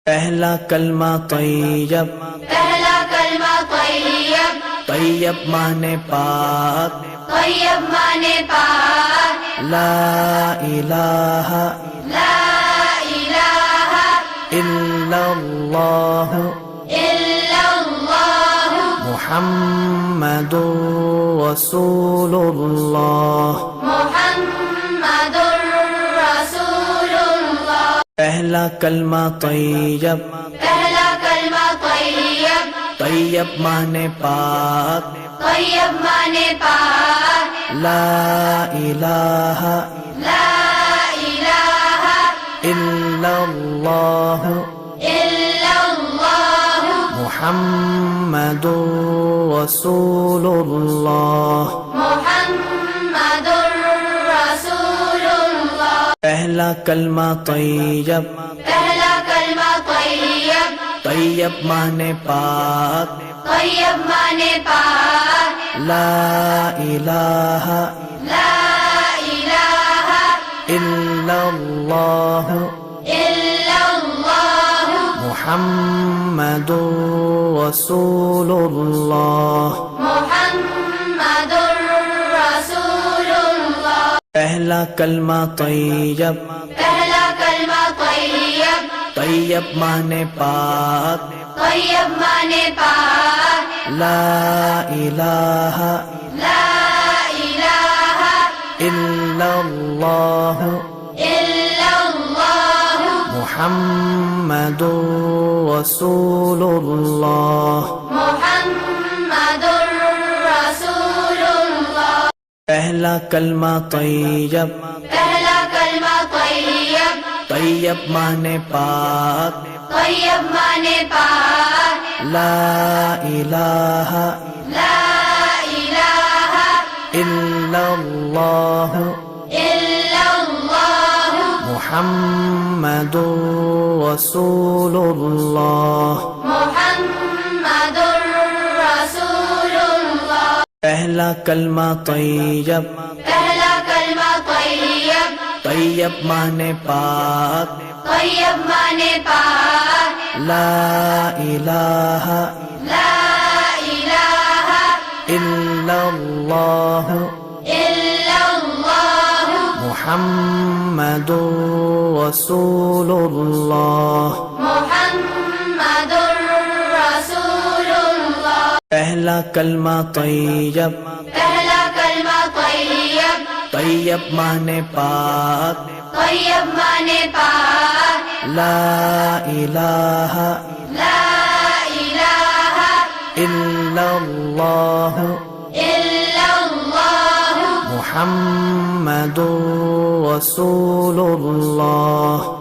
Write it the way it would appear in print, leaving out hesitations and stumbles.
پہلا کلمہ طیب، پہلا کلمہ طیب، طیب مانے پاک، طیب مانے پاک، لا الہ لا الہ الا اللہ الا اللہ محمد رسول اللہ۔ محمد رسول اللہ۔ پہلا کلمہ طیب، پہلا کلمہ طیب، طیب مانے پاک، طیب مانے پاک، لا الہ لا الہ الا اللہ الا اللہ محمد رسول اللہ۔ محمد رسول اللہ۔ پہلا کلمہ طیب، پہلا کلمہ طیب، طیب مانے پاک، طیب مانے پاک، لا الہ لا الہ الا اللہ الا اللہ محمد رسول اللہ۔ محمد رسول اللہ۔ پہلا کلمہ طیب، پہلا کلمہ طیب، طیب مانے پاک، طیب مانے پاک، لا الہ لا الہ الا اللہ الا اللہ محمد رسول اللہ۔ محمد رسول اللہ۔ پہلا کلمہ طیب، پہلا کلمہ طیب، طیب مانے پاک، طیب مانے پاک، لا الہ لا الہ الا اللہ الا اللہ محمد رسول اللہ۔ محمد رسول اللہ۔ پہلا کلمہ طیب، پہلا کلمہ طیب، طیب مانے پاک، طیب مانے پاک، لا الہ لا الہ الا اللہ الا اللہ محمد رسول اللہ۔ محمد رسول اللہ۔ پہلا کلمہ طیب، پہلا کلمہ طیب، طیب مانے پاک، طیب مانے پاک، لا الہ لا الہ الا اللہ الا اللہ محمد رسول اللہ۔